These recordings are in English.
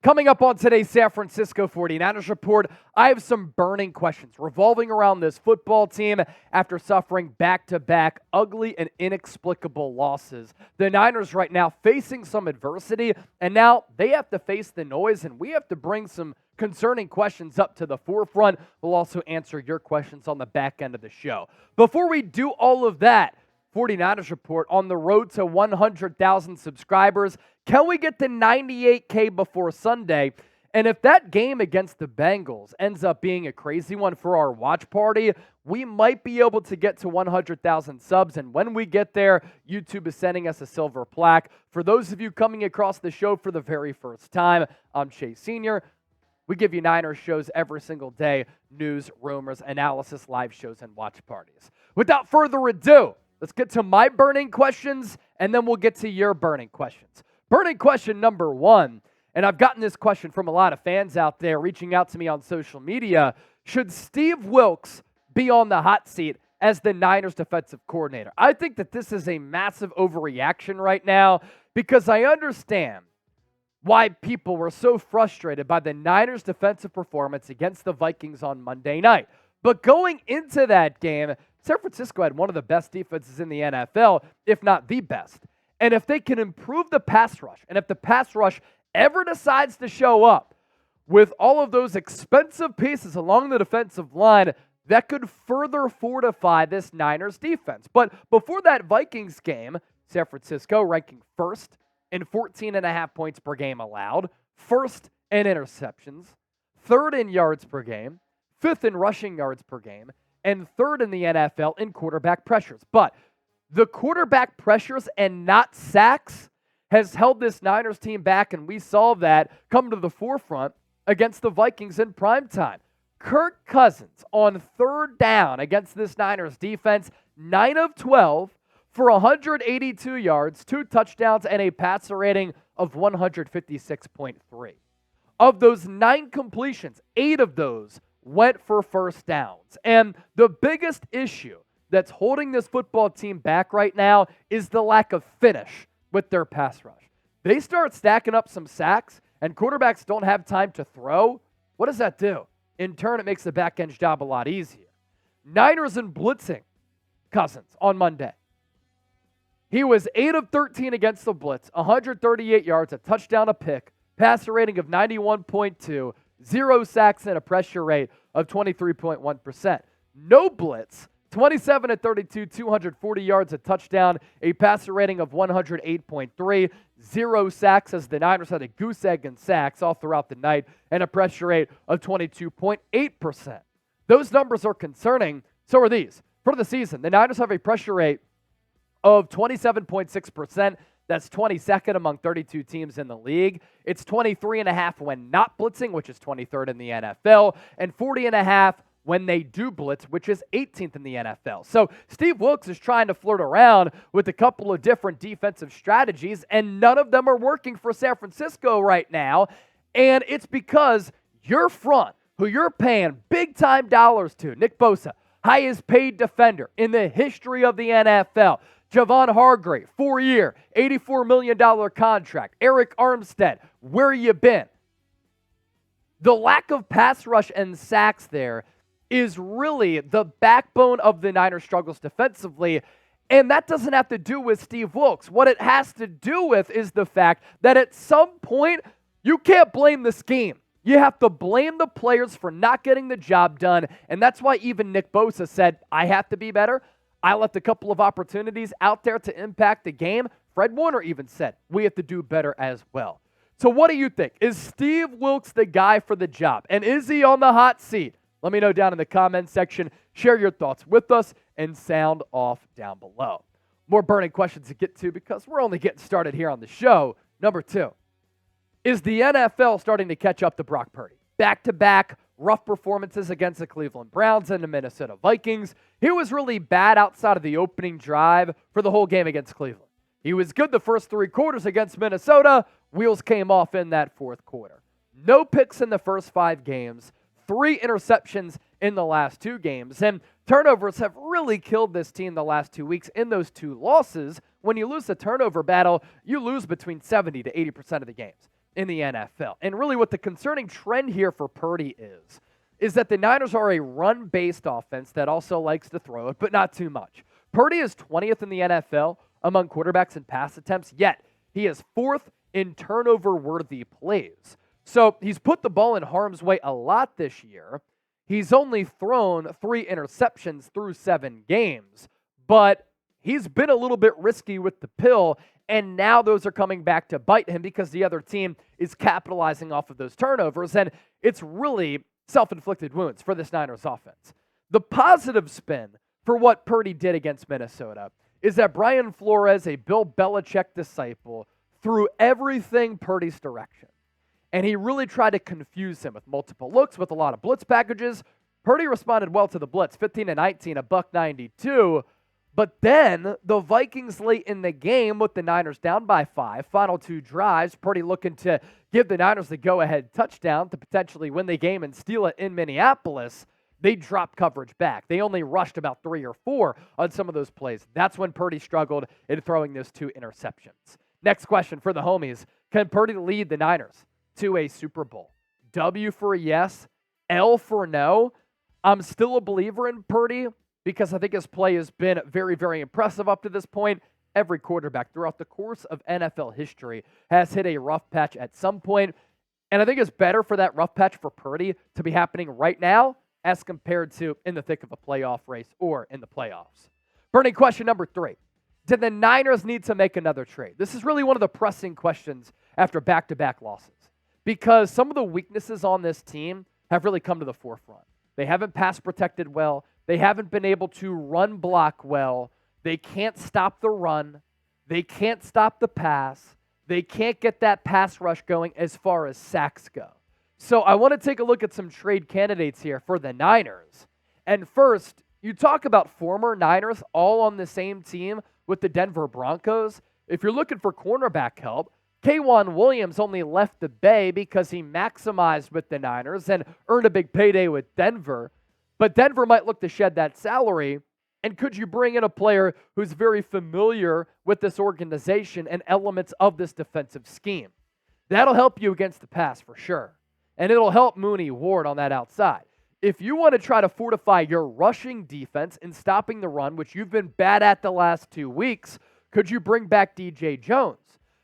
Coming up on today's San Francisco 49ers report, I have some burning questions revolving around this football team after suffering back-to-back ugly and inexplicable losses. The Niners right now facing some adversity, and now they have to face the noise, and we have to bring some concerning questions up to the forefront. We'll also answer your questions on the back end of the show. Before we do all of that, 49ers report on the road to 100,000 subscribers. Can we get to 98K before Sunday? And if that game against the Bengals ends up being a crazy one for our watch party, we might be able to get to 100,000 subs. And when we get there, YouTube is sending us a silver plaque. For those of you coming across the show for the very first time, I'm Chase Sr. We give you Niners shows every single day, news, rumors, analysis, live shows, and watch parties. Without further ado, let's get to my burning questions, and then we'll get to your burning questions. Burning question number one, and I've gotten this question from a lot of fans out there reaching out to me on social media. Should Steve Wilks be on the hot seat as the Niners defensive coordinator? I think that this is a massive overreaction right now because I understand why people were so frustrated by the Niners' defensive performance against the Vikings on Monday night. But going into that game, San Francisco had one of the best defenses in the NFL, if not the best. And if they can improve the pass rush, and if the pass rush ever decides to show up with all of those expensive pieces along the defensive line, that could further fortify this Niners defense. But before that Vikings game, San Francisco ranking first in 14.5 points per game allowed, first in interceptions, third in yards per game, fifth in rushing yards per game, and third in the NFL in quarterback pressures. But the quarterback pressures and not sacks has held this Niners team back, and we saw that come to the forefront against the Vikings in primetime. Kirk Cousins on third down against this Niners defense, 9 of 12 for 182 yards, 2 touchdowns, and a passer rating of 156.3. Of those 9 completions, 8 of those went for first downs. And the biggest issue that's holding this football team back right now is the lack of finish with their pass rush. They start stacking up some sacks and quarterbacks don't have time to throw. What does that do? In turn, it makes the back end job a lot easier. Niners and blitzing Cousins on Monday. He was 8 of 13 against the blitz, 138 yards, a touchdown, a pick, passer rating of 91.2, 0 sacks, and a pressure rate of 23.1%. No blitz, 27 of 32, 240 yards, a touchdown, a passer rating of 108.3, 0 sacks as the Niners had a goose egg in sacks all throughout the night, and a pressure rate of 22.8%. Those numbers are concerning. So are these. For the season, the Niners have a pressure rate of 27.6%. That's 22nd among 32 teams in the league. It's 23.5 when not blitzing, which is 23rd in the NFL, and 40.5 when they do blitz, which is 18th in the NFL. So Steve Wilks is trying to flirt around with a couple of different defensive strategies, and none of them are working for San Francisco right now. And it's because your front, who you're paying big-time dollars to, Nick Bosa, highest paid defender in the history of the NFL, Javon Hargrave, 4-year, $84 million contract. Eric Armstead, where you been? The lack of pass rush and sacks there is really the backbone of the Niners' struggles defensively, and that doesn't have to do with Steve Wilks. What it has to do with is the fact that at some point, you can't blame the scheme. You have to blame the players for not getting the job done, and that's why even Nick Bosa said, I have to be better. I left a couple of opportunities out there to impact the game. Fred Warner even said, we have to do better as well. So what do you think? Is Steve Wilks the guy for the job? And is he on the hot seat? Let me know down in the comments section. Share your thoughts with us and sound off down below. More burning questions to get to because we're only getting started here on the show. Number 2, is the NFL starting to catch up to Brock Purdy? Back-to-back rough performances against the Cleveland Browns and the Minnesota Vikings. He was really bad outside of the opening drive for the whole game against Cleveland. He was good the first 3 quarters against Minnesota. Wheels came off in that 4th quarter. No picks in the first 5 games. 3 interceptions in the last 2 games. And turnovers have really killed this team the last 2 weeks in those 2 losses. When you lose the turnover battle, you lose between 70 to 80% of the games. in the NFL. And really what the concerning trend here for Purdy is that the Niners are a run-based offense that also likes to throw it, but not too much. Purdy is 20th in the NFL among quarterbacks in pass attempts, yet he is 4th in turnover-worthy plays. So he's put the ball in harm's way a lot this year. He's only thrown 3 interceptions through 7 games, but he's been a little bit risky with the pill, and now those are coming back to bite him because the other team is capitalizing off of those turnovers, and it's really self-inflicted wounds for this Niners offense. The positive spin for what Purdy did against Minnesota is that Brian Flores, a Bill Belichick disciple, threw everything Purdy's direction. And he really tried to confuse him with multiple looks, with a lot of blitz packages. Purdy responded well to the blitz, 15-19, a $192. But then the Vikings late in the game with the Niners down by 5, final 2 drives, Purdy looking to give the Niners the go-ahead touchdown to potentially win the game and steal it in Minneapolis. They dropped coverage back. They only rushed about 3 or 4 on some of those plays. That's when Purdy struggled in throwing those 2 interceptions. Next question for the homies. Can Purdy lead the Niners to a Super Bowl? W for yes, L for no. I'm still a believer in Purdy because I think his play has been very, very impressive up to this point. Every quarterback throughout the course of NFL history has hit a rough patch at some point, and I think it's better for that rough patch for Purdy to be happening right now as compared to in the thick of a playoff race or in the playoffs. Burning question number 3. Did the Niners need to make another trade? This is really one of the pressing questions after back-to-back losses because some of the weaknesses on this team have really come to the forefront. They haven't pass protected well. They haven't been able to run block well. They can't stop the run. They can't stop the pass. They can't get that pass rush going as far as sacks go. So I want to take a look at some trade candidates here for the Niners. And first, you talk about former Niners all on the same team with the Denver Broncos. If you're looking for cornerback help, K'Wan Williams only left the Bay because he maximized with the Niners and earned a big payday with Denver. But Denver might look to shed that salary. And could you bring in a player who's very familiar with this organization and elements of this defensive scheme? That'll help you against the pass for sure. And it'll help Mooney Ward on that outside. If you want to try to fortify your rushing defense and stopping the run, which you've been bad at the last 2 weeks, could you bring back DJ Jones,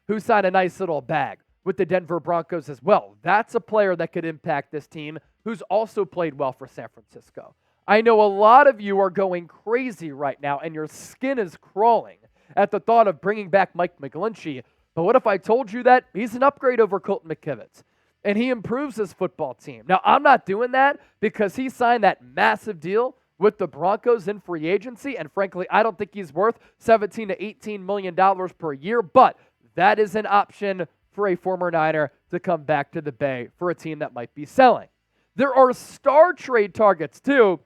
who signed a nice little bag with the Denver Broncos as well? That's a player that could impact this team who's also played well for San Francisco. I know a lot of you are going crazy right now and your skin is crawling at the thought of bringing back Mike McGlinchey. But what if I told you that he's an upgrade over Colton McKivitz and he improves his football team? Now, I'm not doing that because he signed that massive deal with the Broncos in free agency. And frankly, I don't think he's worth $17 to $18 million per year. But that is an option for a former Niner to come back to the Bay for a team that might be selling. There are star trade targets too.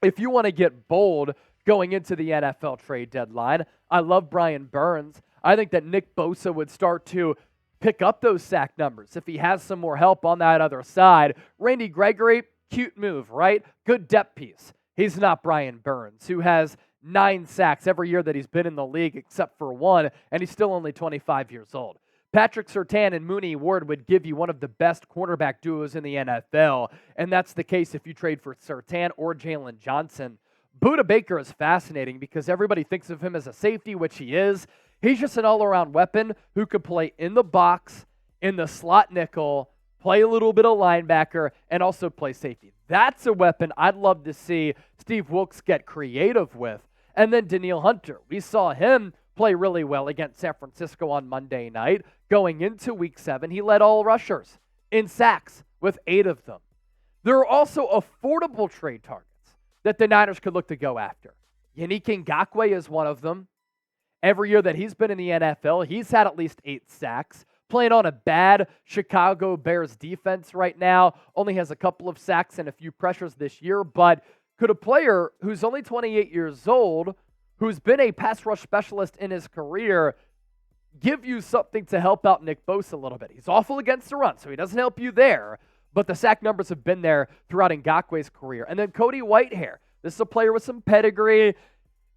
If you want to get bold going into the NFL trade deadline, I love Brian Burns. I think that Nick Bosa would start to pick up those sack numbers if he has some more help on that other side. Randy Gregory, cute move, right? Good depth piece. He's not Brian Burns, who has 9 sacks every year that he's been in the league except for 1, and he's still only 25 years old. Patrick Surtain and Mooney Ward would give you one of the best cornerback duos in the NFL, and that's the case if you trade for Surtain or Jalen Johnson. Budda Baker is fascinating because everybody thinks of him as a safety, which he is. He's just an all-around weapon who could play in the box, in the slot nickel, play a little bit of linebacker, and also play safety. That's a weapon I'd love to see Steve Wilks get creative with. And then Danielle Hunter. We saw him play really well against San Francisco on Monday night. Going into Week 7, he led all rushers in sacks with 8 of them. There are also affordable trade targets that the Niners could look to go after. Yannick Ngakoue is one of them. Every year that he's been in the NFL, he's had at least 8 sacks. Playing on a bad Chicago Bears defense right now. Only has a couple of sacks and a few pressures this year. But could a player who's only 28 years old, who's been a pass rush specialist in his career, give you something to help out Nick Bosa a little bit? He's awful against the run, so he doesn't help you there. But the sack numbers have been there throughout Ngakoue's career. And then Cody Whitehair. This is a player with some pedigree.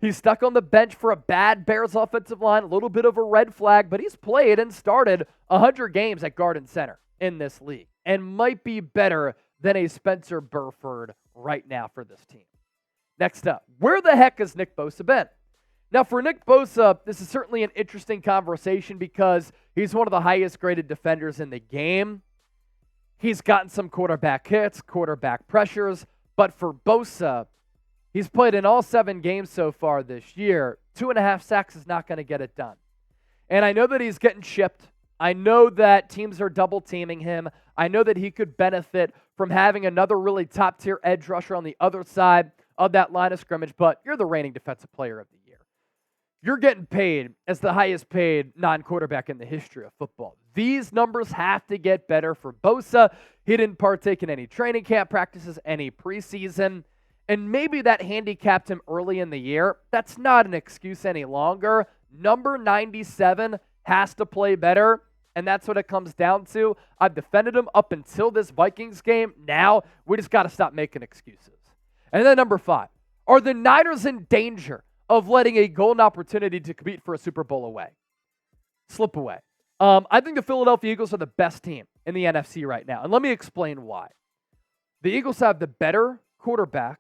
He's stuck on the bench for a bad Bears offensive line, a little bit of a red flag, but he's played and started 100 games at guard and center in this league and might be better than a Spencer Burford right now for this team. Next up, where the heck has Nick Bosa been? Now, for Nick Bosa, this is certainly an interesting conversation because he's one of the highest graded defenders in the game. He's gotten some quarterback hits, quarterback pressures, but for Bosa, he's played in all 7 games so far this year. 2.5 sacks is not going to get it done. And I know that he's getting shipped. I know that teams are double teaming him. I know that he could benefit from having another really top-tier edge rusher on the other side of that line of scrimmage, but you're the reigning defensive player of the year. You're getting paid as the highest paid non-quarterback in the history of football. These numbers have to get better for Bosa. He didn't partake in any training camp practices, any preseason, and maybe that handicapped him early in the year. That's not an excuse any longer. Number 97 has to play better, and that's what it comes down to. I've defended him up until this Vikings game. Now, we just got to stop making excuses. And then number 5, are the Niners in danger of letting a golden opportunity to compete for a Super Bowl slip away? I think the Philadelphia Eagles are the best team in the NFC right now, and let me explain why. The Eagles have the better quarterback.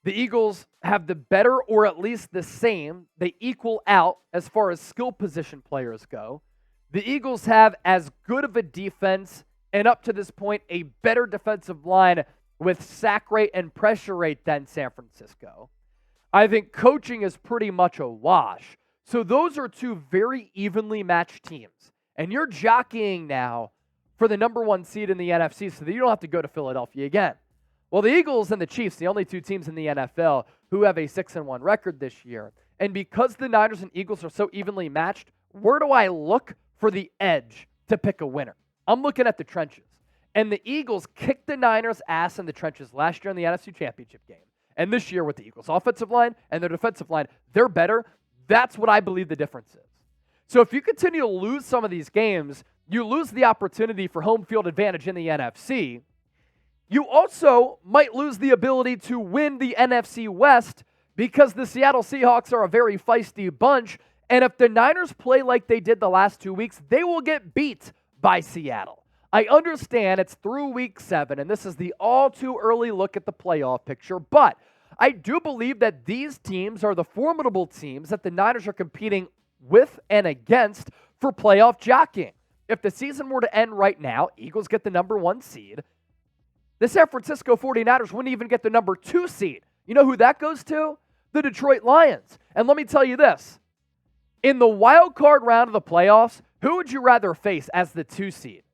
The Eagles have the better, or at least the same. They equal out as far as skill position players go. The Eagles have as good of a defense, and up to this point, a better defensive line with sack rate and pressure rate than San Francisco. I think coaching is pretty much a wash. So those are 2 very evenly matched teams. And you're jockeying now for the number 1 seed in the NFC so that you don't have to go to Philadelphia again. Well, the Eagles and the Chiefs, the only 2 teams in the NFL who have a 6-1 record this year. And because the Niners and Eagles are so evenly matched, where do I look for the edge to pick a winner? I'm looking at the trenches. And the Eagles kicked the Niners' ass in the trenches last year in the NFC Championship game. And this year with the Eagles' offensive line and their defensive line, they're better. That's what I believe the difference is. So if you continue to lose some of these games, you lose the opportunity for home field advantage in the NFC. You also might lose the ability to win the NFC West because the Seattle Seahawks are a very feisty bunch. And if the Niners play like they did the last 2 weeks, they will get beat by Seattle. I understand it's through week 7, and this is the all too early look at the playoff picture, but I do believe that these teams are the formidable teams that the Niners are competing with and against for playoff jockeying. If the season were to end right now, Eagles get the number 1 seed. The San Francisco 49ers wouldn't even get the number 2 seed. You know who that goes to? The Detroit Lions. And let me tell you this. In the wild card round of the playoffs, who would you rather face as the 2 seed?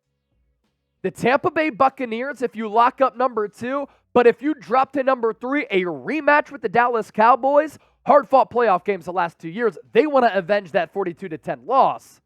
The Tampa Bay Buccaneers if you lock up number 2, but if you drop to number 3, a rematch with the Dallas Cowboys, hard-fought playoff games the last 2 years, they want to avenge that 42-10 loss.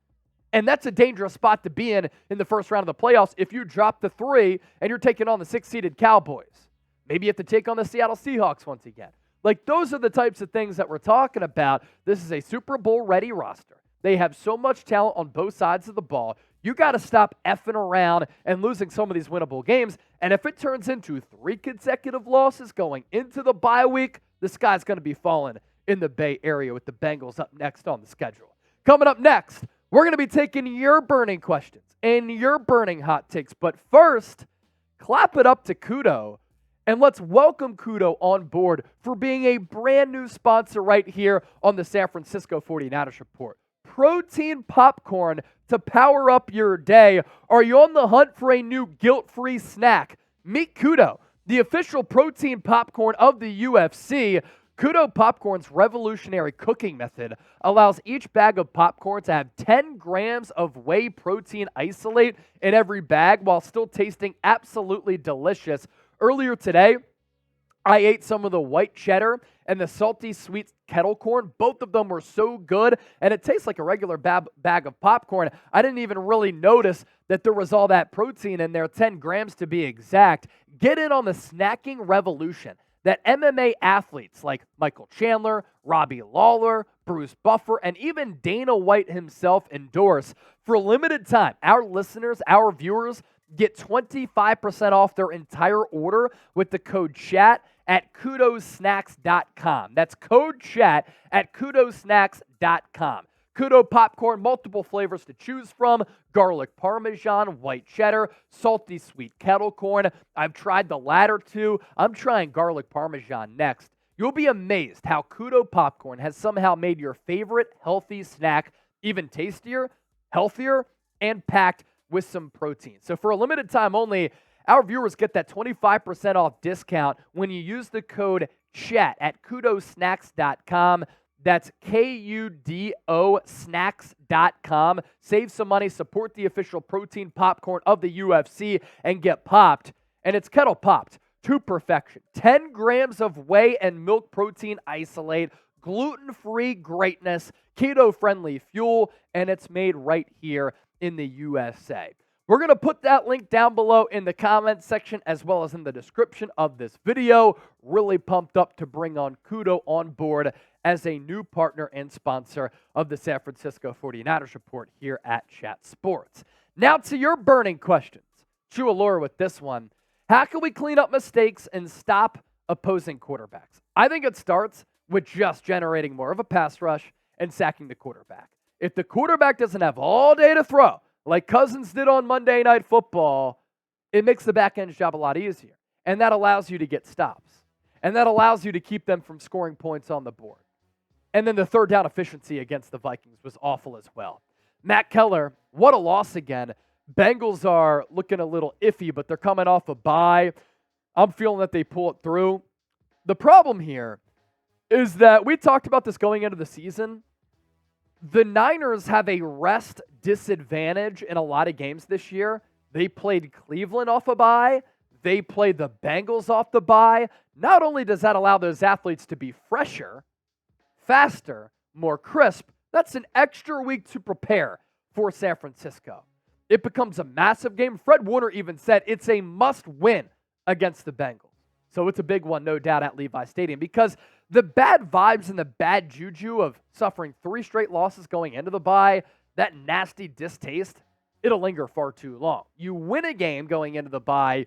And that's a dangerous spot to be in the first round of the playoffs if you drop to 3 and you're taking on the 6-seeded Cowboys. Maybe you have to take on the Seattle Seahawks once again. Like, those are the types of things that we're talking about. This is a Super Bowl-ready roster. They have so much talent on both sides of the ball. You got to stop effing around and losing some of these winnable games. And if it turns into 3 consecutive losses going into the bye week, the sky's going to be falling in the Bay Area with the Bengals up next on the schedule. Coming up next, we're going to be taking your burning questions and your burning hot takes. But first, clap it up to Kudo. And let's welcome Kudo on board for being a brand new sponsor right here on the San Francisco 49ers Report. Protein popcorn to power up your day. Are you on the hunt for a new guilt-free snack? Meet Kudo, the official protein popcorn of the UFC. Kudo Popcorn's revolutionary cooking method allows each bag of popcorn to have 10 grams of whey protein isolate in every bag while still tasting absolutely delicious. Earlier today, I ate some of the white cheddar and the salty sweet kettle corn. Both of them were so good, and it tastes like a regular bag of popcorn. I didn't even really notice that there was all that protein in there, 10 grams to be exact. Get in on the snacking revolution that MMA athletes like Michael Chandler, Robbie Lawler, Bruce Buffer, and even Dana White himself endorse. For a limited time, our listeners, our viewers, get 25% off their entire order with the code CHAT at kudosnacks.com. That's code chat at kudosnacks.com. Kudo popcorn, multiple flavors to choose from: garlic parmesan, white cheddar, salty sweet kettle corn. I've tried the latter two. I'm trying garlic parmesan next. You'll be amazed how Kudo popcorn has somehow made your favorite healthy snack even tastier, healthier, and packed with some protein. So for a limited time only, our viewers get that 25% off discount when you use the code CHAT at kudosnacks.com. That's KUDO snacks.com. Save some money, support the official protein popcorn of the UFC, and get popped. And it's kettle popped to perfection. 10 grams of whey and milk protein isolate, gluten-free greatness, keto-friendly fuel, and it's made right here in the USA. We're going to put that link down below in the comments section as well as in the description of this video. Really pumped up to bring on Kudo on board as a new partner and sponsor of the San Francisco 49ers Report here at Chat Sports. Now to your burning questions. True allure with this one. How can we clean up mistakes and stop opposing quarterbacks? I think it starts with just generating more of a pass rush and sacking the quarterback. If the quarterback doesn't have all day to throw, like Cousins did on Monday Night Football, it makes the back end's job a lot easier. And that allows you to get stops. And that allows you to keep them from scoring points on the board. And then the third down efficiency against the Vikings was awful as well. Matt Keller, what a loss again. Bengals are looking a little iffy, but they're coming off a bye. I'm feeling that they pull it through. The problem here is that we talked about this going into the season. The Niners have a rest disadvantage in a lot of games this year. They played Cleveland off a bye. They played the Bengals off the bye. Not only does that allow those athletes to be fresher, faster, more crisp, that's an extra week to prepare for San Francisco. It becomes a massive game. Fred Warner even said it's a must-win against the Bengals. So it's a big one, no doubt, at Levi Stadium, because the bad vibes and the bad juju of suffering 3 straight losses going into the bye, that nasty distaste, it'll linger far too long. You win a game going into the bye,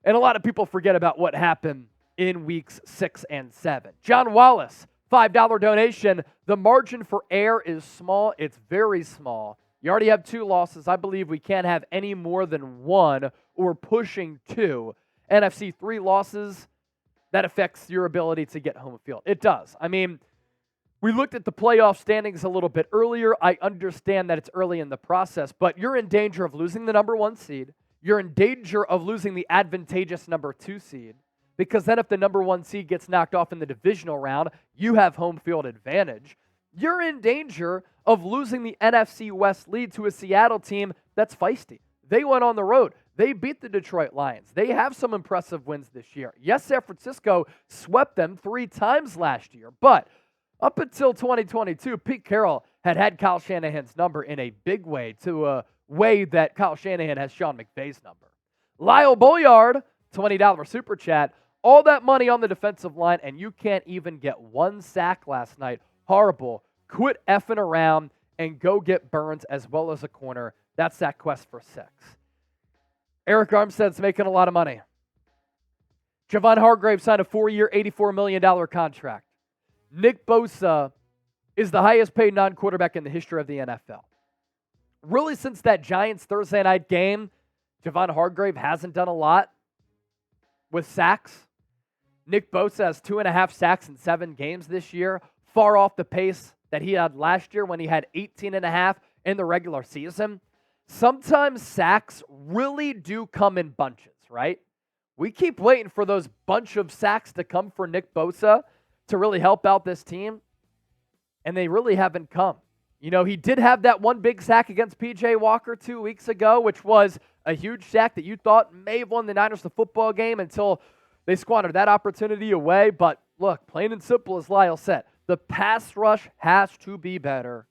and a lot of people forget about what happened in weeks 6 and 7. John Wallace, $5 donation. The margin for error is small. It's very small. You already have 2 losses. I believe we can't have any more than 1 or pushing 2. NFC 3 losses, that affects your ability to get home field. It does. I mean, we looked at the playoff standings a little bit earlier. I understand that it's early in the process, but you're in danger of losing the number 1 seed. You're in danger of losing the advantageous number 2 seed, because then if the number 1 seed gets knocked off in the divisional round, you have home field advantage. You're in danger of losing the NFC West lead to a Seattle team that's feisty. They went on the road. They beat the Detroit Lions. They have some impressive wins this year. Yes, San Francisco swept them 3 times last year, but up until 2022, Pete Carroll had Kyle Shanahan's number in a big way, to a way that Kyle Shanahan has Sean McVay's number. Lyle Boyard, $20 super chat. All that money on the defensive line, and you can't even get 1 sack last night. Horrible. Quit effing around and go get Burns as well as a corner. That's that quest for 6. Eric Armstead's making a lot of money. Javon Hargrave signed a 4-year, $84 million contract. Nick Bosa is the highest paid non-quarterback in the history of the NFL. Really, since that Giants Thursday night game, Javon Hargrave hasn't done a lot with sacks. Nick Bosa has 2.5 sacks in 7 games this year, far off the pace that he had last year when he had 18.5 in the regular season. Sometimes sacks really do come in bunches, right? We keep waiting for those bunch of sacks to come for Nick Bosa to really help out this team, and they really haven't come. You know, he did have that one big sack against P.J. Walker 2 weeks ago, which was a huge sack that you thought may have won the Niners the football game until they squandered that opportunity away. But look, plain and simple, as Lyle said, the pass rush has to be better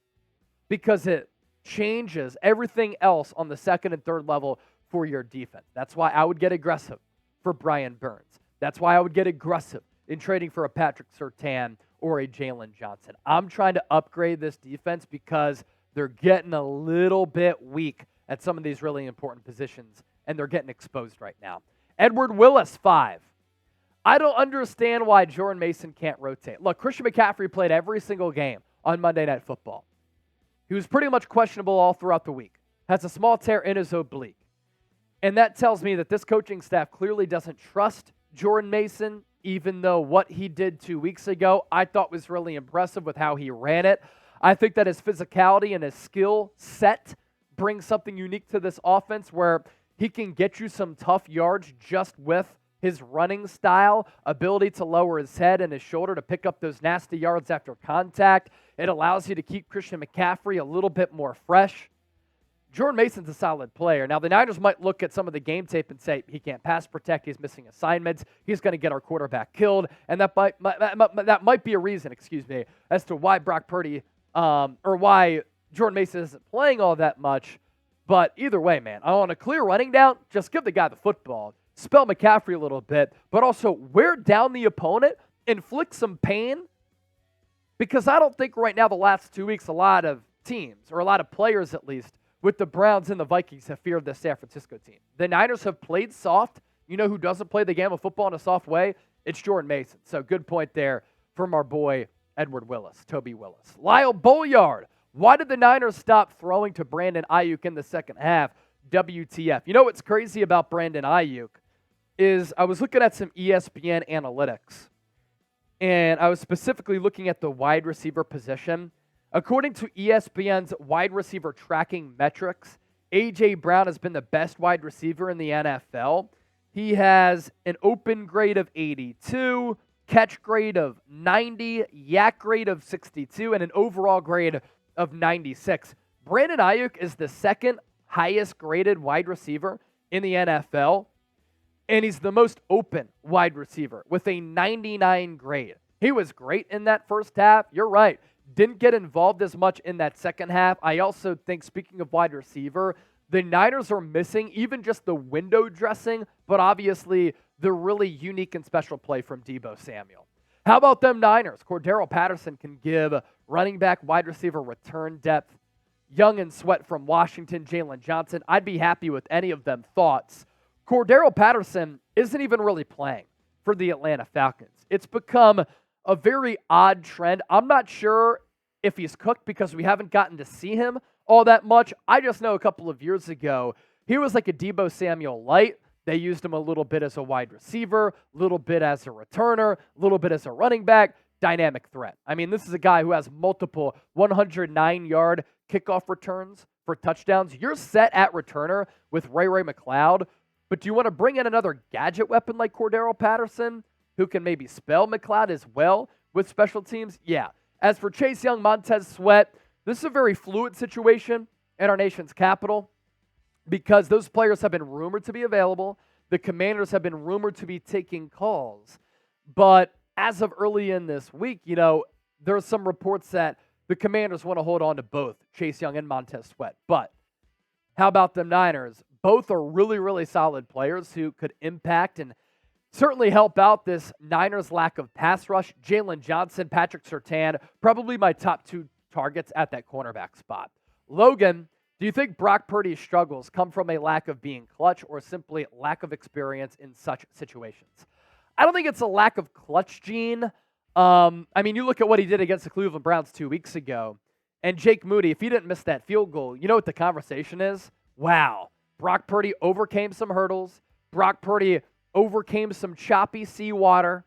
because it changes everything else on the second and third level for your defense. That's why I would get aggressive for Brian Burns. That's why I would get aggressive in trading for a Patrick Surtain or a Jalen Johnson. I'm trying to upgrade this defense because they're getting a little bit weak at some of these really important positions, and they're getting exposed right now. Edward Willis, 5. I don't understand why Jordan Mason can't rotate. Look, Christian McCaffrey played every single game on Monday Night Football. He was pretty much questionable all throughout the week. Has a small tear in his oblique. And that tells me that this coaching staff clearly doesn't trust Jordan Mason, even though what he did 2 weeks ago I thought was really impressive with how he ran it. I think that his physicality and his skill set brings something unique to this offense where he can get you some tough yards just with his running style, ability to lower his head and his shoulder to pick up those nasty yards after contact. It allows you to keep Christian McCaffrey a little bit more fresh. Jordan Mason's a solid player. Now, the Niners might look at some of the game tape and say, he can't pass protect, he's missing assignments, he's going to get our quarterback killed, and that might be a reason, as to why Brock Purdy, or why Jordan Mason isn't playing all that much. But either way, man, I want a clear running down, just give the guy the football, spell McCaffrey a little bit, but also wear down the opponent, inflict some pain, because I don't think right now the last 2 weeks a lot of teams, or a lot of players at least, with the Browns and the Vikings have feared the San Francisco team. The Niners have played soft. You know who doesn't play the game of football in a soft way? It's Jordan Mason. So good point there from our boy Toby Willis. Lyle Bolliard. Why did the Niners stop throwing to Brandon Ayuk in the second half? WTF. You know what's crazy about Brandon Ayuk is I was looking at some ESPN analytics, and I was specifically looking at the wide receiver position. According to ESPN's wide receiver tracking metrics, A.J. Brown has been the best wide receiver in the NFL. He has an open grade of 82, catch grade of 90, yak grade of 62, and an overall grade of 96. Brandon Ayuk is the second highest graded wide receiver in the NFL, and he's the most open wide receiver with a 99 grade. He was great in that first half. You're right. Didn't get involved as much in that second half. I also think, speaking of wide receiver, the Niners are missing even just the window dressing, but obviously the really unique and special play from Deebo Samuel. How about them Niners? Cordero Patterson can give running back, wide receiver return depth. Young and Sweat from Washington, Jalen Johnson. I'd be happy with any of them. Thoughts? Cordero Patterson isn't even really playing for the Atlanta Falcons. It's become a very odd trend. I'm not sure if he's cooked because we haven't gotten to see him all that much. I just know a couple of years ago, he was like a Deebo Samuel light. They used him a little bit as a wide receiver, a little bit as a returner, a little bit as a running back, dynamic threat. I mean, this is a guy who has multiple 109-yard kickoff returns for touchdowns. You're set at returner with Ray McCloud, but do you want to bring in another gadget weapon like Cordero Patterson, who can maybe spell McCloud as well with special teams? Yeah. As for Chase Young, Montez Sweat, this is a very fluid situation in our nation's capital because those players have been rumored to be available. The Commanders have been rumored to be taking calls. But as of early in this week, there's some reports that the Commanders want to hold on to both Chase Young and Montez Sweat. But how about them Niners? Both are really, really solid players who could impact and certainly help out this Niners lack of pass rush. Jalen Johnson, Patrick Surtain, probably my top two targets at that cornerback spot. Logan, do you think Brock Purdy's struggles come from a lack of being clutch or simply lack of experience in such situations? I don't think it's a lack of clutch gene. You look at what he did against the Cleveland Browns 2 weeks ago, and Jake Moody, if he didn't miss that field goal, you know what the conversation is? Wow, Brock Purdy overcame some hurdles. Brock Purdy overcame some choppy seawater.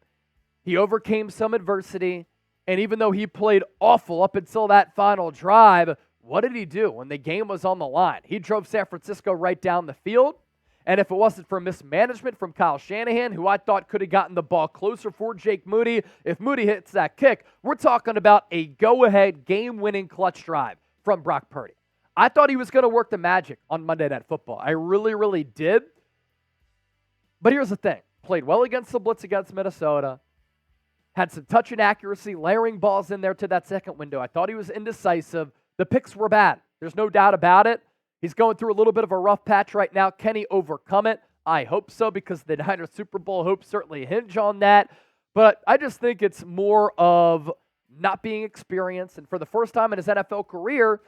He overcame some adversity. And even though he played awful up until that final drive, what did he do when the game was on the line? He drove San Francisco right down the field. And if it wasn't for mismanagement from Kyle Shanahan, who I thought could have gotten the ball closer for Jake Moody, if Moody hits that kick, we're talking about a go-ahead, game-winning clutch drive from Brock Purdy. I thought he was going to work the magic on Monday Night Football. I really, really did. But here's the thing. Played well against the blitz against Minnesota. Had some touch and accuracy, layering balls in there to that second window. I thought he was indecisive. The picks were bad. There's no doubt about it. He's going through a little bit of a rough patch right now. Can he overcome it? I hope so, because the Niners Super Bowl hopes certainly hinge on that. But I just think it's more of not being experienced. And for the first time in his NFL career,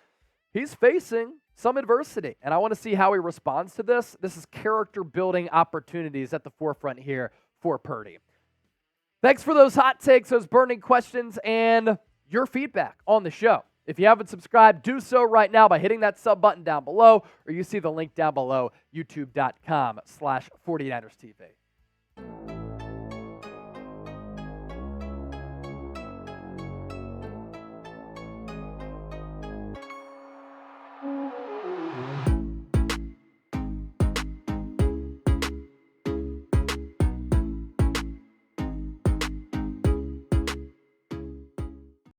he's facing some adversity. And I want to see how he responds to this. This is character-building opportunities at the forefront here for Purdy. Thanks for those hot takes, those burning questions, and your feedback on the show. If you haven't subscribed, do so right now by hitting that sub button down below, or you see the link down below, youtube.com/49ers TV.